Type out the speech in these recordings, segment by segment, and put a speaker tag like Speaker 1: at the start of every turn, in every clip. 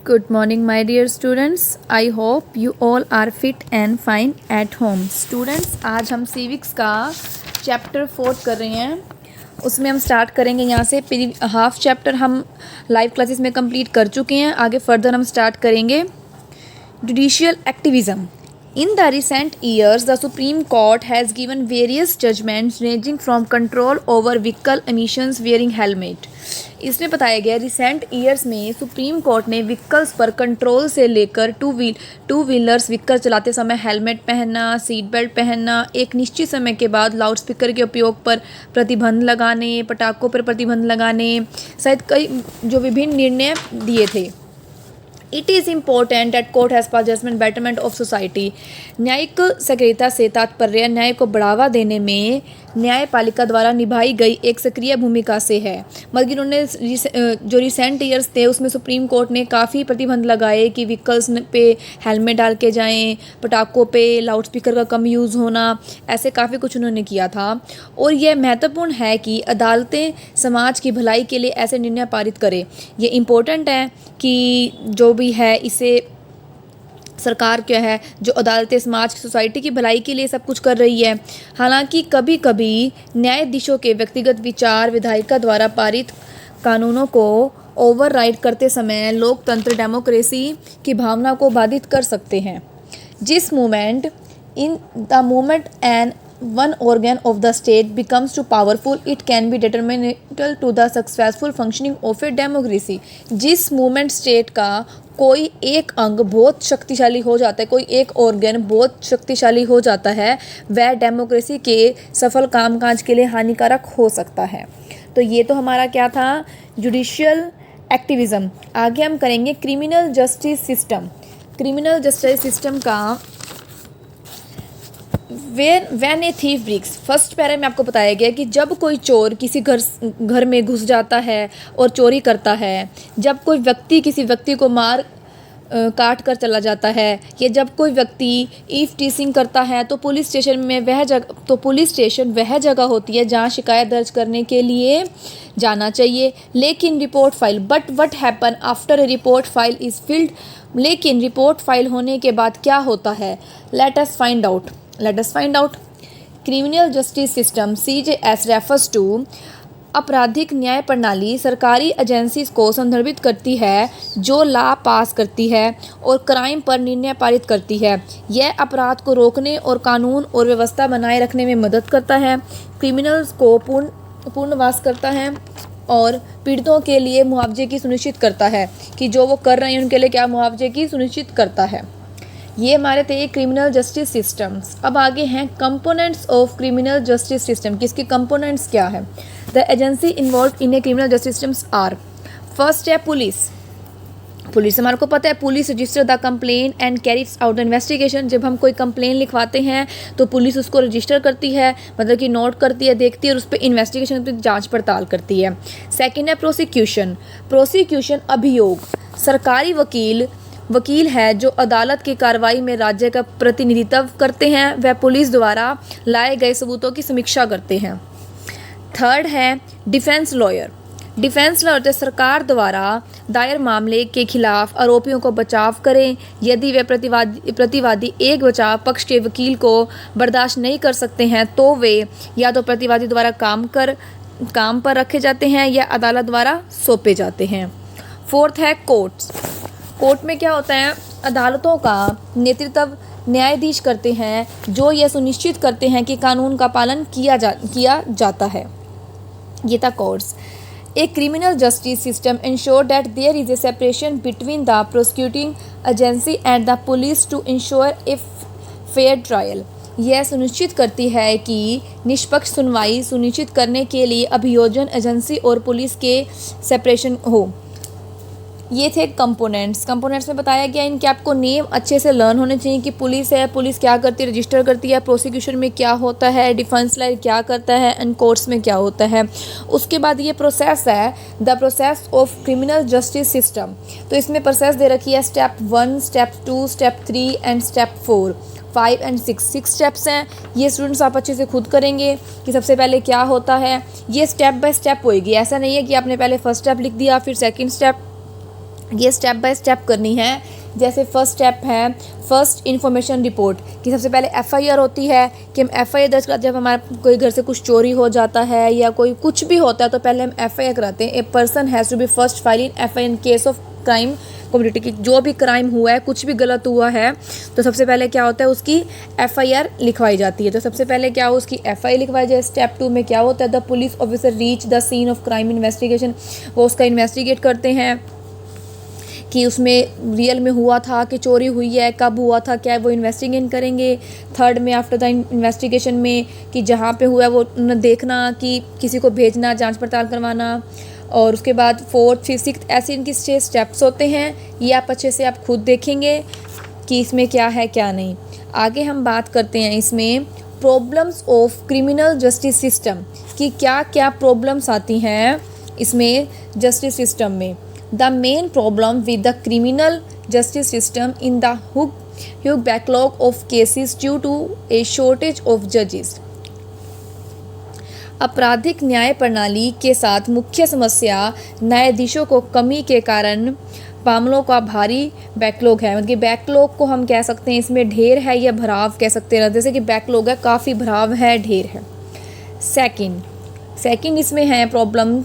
Speaker 1: Good morning, my dear students. I hope you all are fit and fine at home. Students, आज हम civics का chapter 4 कर रहे हैं. उसमें हम स्टार्ट करेंगे यहाँ से. हाफ चैप्टर हम लाइव क्लासेस में कंप्लीट कर चुके हैं. आगे फर्दर हम स्टार्ट करेंगे. Judicial activism. In the recent years, the Supreme Court has given various judgments ranging from control over vehicle emissions wearing helmet. इसमें बताया गया रिसेंट ईयर्स में सुप्रीम कोर्ट ने व्हीकल्स पर कंट्रोल से लेकर टू व्हीलर्स व्हीकल चलाते समय हेलमेट पहनना, सीट बेल्ट पहनना, एक निश्चित समय के बाद लाउडस्पीकर के उपयोग पर प्रतिबंध लगाने, पटाखों पर प्रतिबंध लगाने सहित कई जो विभिन्न निर्णय दिए थे. It is important that court has pass judgement betterment of society. न्यायिक सक्रियता से तात्पर्य न्याय को बढ़ावा देने में न्यायपालिका द्वारा निभाई गई एक सक्रिय भूमिका से है. मतलब इन्होंने जो रिसेंट ईयर्स थे उसमें सुप्रीम कोर्ट ने काफ़ी प्रतिबंध लगाए कि व्हीकल्स पे हेलमेट डाल के जाएं, पटाखों पे लाउडस्पीकर का कम यूज़ होना, ऐसे काफ़ी कुछ उन्होंने किया था. और यह महत्वपूर्ण है कि अदालतें समाज की भलाई के लिए ऐसे निर्णय पारित करें. ये इम्पोर्टेंट है कि जो भी है इसे सरकार क्या है जो अदालतें समाज की सोसाइटी की भलाई के लिए सब कुछ कर रही है. हालांकि कभी कभी न्यायाधीशों के व्यक्तिगत विचार विधायिका द्वारा पारित कानूनों को ओवरराइड करते समय लोकतंत्र डेमोक्रेसी की भावना को बाधित कर सकते हैं. जिस moment an one organ of the state becomes too powerful, it can be detrimental to the successful functioning of a democracy. जिस मूवमेंट स्टेट का कोई एक अंग बहुत शक्तिशाली हो जाता है, कोई एक ऑर्गन बहुत शक्तिशाली हो जाता है, वह डेमोक्रेसी के सफल कामकाज के लिए हानिकारक हो सकता है. तो ये तो हमारा क्या था, जुडिशियल एक्टिविज़म. आगे हम करेंगे criminal justice system. Criminal justice system का when a thief breaks. First para में आपको बताया गया कि जब कोई चोर किसी घर में घुस जाता है और चोरी करता है, जब कोई व्यक्ति किसी व्यक्ति को मार काट कर चला जाता है, या जब कोई व्यक्ति ईफ टीसिंग करता है, तो पुलिस स्टेशन वह जगह होती है जहां शिकायत दर्ज करने के लिए जाना चाहिए. लेकिन report file but what happen after a report file is filed. लेकिन रिपोर्ट फाइल होने के बाद क्या होता है, let us find out. Criminal justice system CJS refers to आपराधिक न्याय प्रणाली सरकारी एजेंसीज को संदर्भित करती है जो लॉ पास करती है और क्राइम पर निर्णय पारित करती है. यह अपराध को रोकने और कानून और व्यवस्था बनाए रखने में मदद करता है, क्रिमिनल्स को पुनर्वास करता है और पीड़ितों के लिए मुआवजे की सुनिश्चित करता है कि जो वो कर रहे हैं उनके लिए क्या मुआवजे की सुनिश्चित करता है. ये हमारे थे क्रिमिनल जस्टिस सिस्टम्स. अब आगे हैं components of criminal justice system. किसके कंपोनेंट्स क्या है. The agency involve in a criminal justice systems are. First है पुलिस. हमारे को पता है police register the complain and carries out the investigation. जब हम कोई कंप्लेन लिखवाते हैं तो पुलिस उसको रजिस्टर करती है, मतलब कि नोट करती है, देखती है और उस पर इन्वेस्टिगेशन पर जांच पड़ताल करती है. सेकंड है प्रोसिक्यूशन अभियोग. सरकारी वकील है जो अदालत की कार्रवाई में राज्य का प्रतिनिधित्व करते हैं, वह पुलिस द्वारा लाए गए सबूतों की समीक्षा करते हैं. थर्ड है डिफेंस लॉयर तो सरकार द्वारा दायर मामले के खिलाफ आरोपियों को बचाव करें. यदि वे प्रतिवादी एक बचाव पक्ष के वकील को बर्दाश्त नहीं कर सकते हैं तो वे या तो प्रतिवादी द्वारा काम पर रखे जाते हैं या अदालत द्वारा सौंपे जाते हैं. फोर्थ है कोर्ट में क्या होता है, अदालतों का नेतृत्व न्यायाधीश करते हैं जो यह सुनिश्चित करते हैं कि कानून का पालन किया जाता है. ये था courts. A criminal justice system ensure that there is a separation between the prosecuting agency and the police to ensure a fair trial. यह सुनिश्चित करती है कि निष्पक्ष सुनवाई सुनिश्चित करने के लिए अभियोजन एजेंसी और पुलिस के सेपरेशन हो. ये थे कंपोनेंट्स में बताया गया. इनके आपको नेम अच्छे से लर्न होने चाहिए कि पुलिस क्या करती है, रजिस्टर करती है, प्रोसिक्यूशन में क्या होता है, डिफेंस लॉयर क्या करता है एंड कोर्ट्स में क्या होता है. उसके बाद ये प्रोसेस है the process of criminal justice system. तो इसमें प्रोसेस दे रखी है step 1, step 2, step 3 and step 4, 5 and 6 steps हैं. ये स्टूडेंट्स आप अच्छे से खुद करेंगे कि सबसे पहले क्या होता है. ये स्टेप बाय स्टेप होएगी. ऐसा नहीं है कि आपने पहले फर्स्ट स्टेप लिख दिया फिर सेकंड स्टेप ये स्टेप बाय स्टेप करनी है। जैसे फर्स्ट स्टेप है फर्स्ट इन्फॉर्मेशन रिपोर्ट, कि सबसे पहले एफआईआर होती है कि हम एफआईआर दर्ज कराते हैं। जब हमारा कोई घर से कुछ चोरी हो जाता है या कोई कुछ भी होता है तो पहले हम एफआईआर कराते हैं। A person has to be first file in FIR in case of crime community, की जो भी क्राइम हुआ है, कुछ भी गलत हुआ है तो सबसे पहले क्या होता है, उसकी एफआईआर लिखवाई जाती है। तो सबसे पहले क्या हो, उसकी एफआईआर लिखवाई जाए। स्टेप 2 में क्या होता है, the police officer reach the scene of crime investigation, वो उसका इन्वेस्टिगेट करते हैं कि उसमें रियल में हुआ था कि चोरी हुई है, कब हुआ था, क्या है, वो इन्वेस्टिगेट करेंगे। थर्ड में आफ्टर द इन्वेस्टिगेशन में कि जहाँ पे हुआ है वो देखना, कि किसी को भेजना, जांच पड़ताल करवाना। और उसके बाद फोर्थ फिफ्थ सिक्स्थ ऐसे इनकी 6 स्टेप्स होते हैं। ये आप अच्छे से आप खुद देखेंगे कि इसमें क्या है क्या नहीं। आगे हम बात करते हैं इसमें problems of criminal justice system, कि क्या क्या प्रॉब्लम्स आती हैं इसमें जस्टिस सिस्टम में। The main problem with the criminal justice system in the huge backlog of cases due to a shortage of judges। आपराधिक न्याय प्रणाली के साथ मुख्य समस्या न्यायाधीशों को कमी के कारण मामलों का भारी बैकलॉग है। मतलब कि बैकलॉग को हम कह सकते हैं इसमें ढेर है या भराव कह सकते हैं। जैसे कि बैकलॉग है, काफ़ी भराव है, ढेर है। सेकंड इसमें है प्रॉब्लम,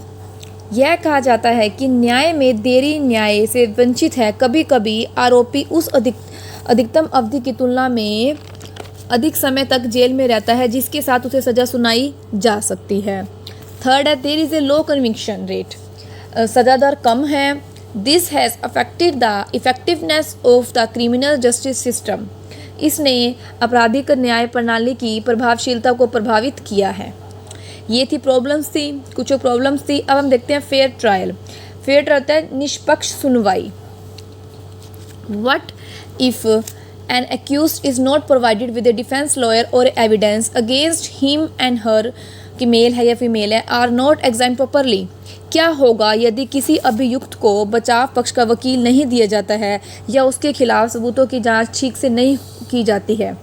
Speaker 1: यह कहा जाता है कि न्याय में देरी न्याय से वंचित है। कभी कभी आरोपी उस अधिकतम अवधि की तुलना में अधिक समय तक जेल में रहता है जिसके साथ उसे सज़ा सुनाई जा सकती है। थर्ड है there is a low conviction rate, सज़ा दर कम है। This has affected the effectiveness of the criminal justice system, इसने आपराधिक न्याय प्रणाली की प्रभावशीलता को प्रभावित किया है। ये थी प्रॉब्लम्स थी, कुछ प्रॉब्लम्स थी। अब हम देखते हैं फेयर ट्रायल। फेयर ट्रायल होता है निष्पक्ष सुनवाई। What if an accused is not provided with a defense lawyer or evidence against him and her, कि मेल है या फीमेल है, are not examined properly। क्या होगा यदि किसी अभियुक्त को बचाव पक्ष का वकील नहीं दिया जाता है या उसके खिलाफ सबूतों की जांच ठीक से नहीं की जाती है।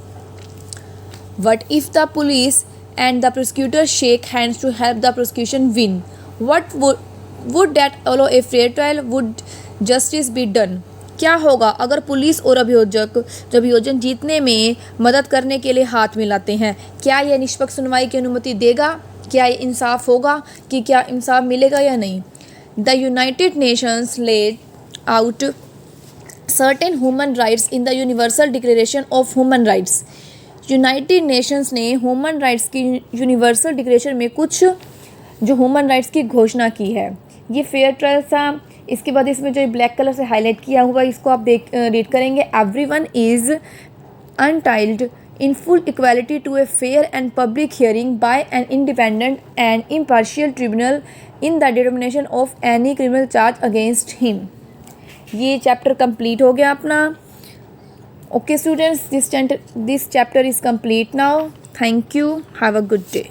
Speaker 1: What if the police and the prosecutor shake hands to help the prosecution win? What would that allow a fair trial? Would justice be done? क्या होगा अगर पुलिस और अभियोजन जीतने में मदद करने के लिए हाथ मिलाते हैं? क्या यह निष्पक्ष सुनवाई की अनुमति देगा? क्या ये इंसाफ होगा, कि क्या इंसाफ मिलेगा या नहीं? The United Nations laid out certain human rights in the universal declaration of human rights. United Nations ने ह्यूमन राइट्स की यूनिवर्सल डिक्लेरेशन में कुछ जो ह्यूमन राइट्स की घोषणा की है। ये फेयर ट्रायल था। इसके बाद इसमें जो ब्लैक कलर से हाईलाइट किया हुआ इसको आप रीड करेंगे। Everyone is entitled in full equality to a fair and public hearing by an independent and impartial tribunal in the determination of any criminal charge against him. ये chapter complete हो गया अपना। Okay students, this chapter is complete now. Thank you, have a good day.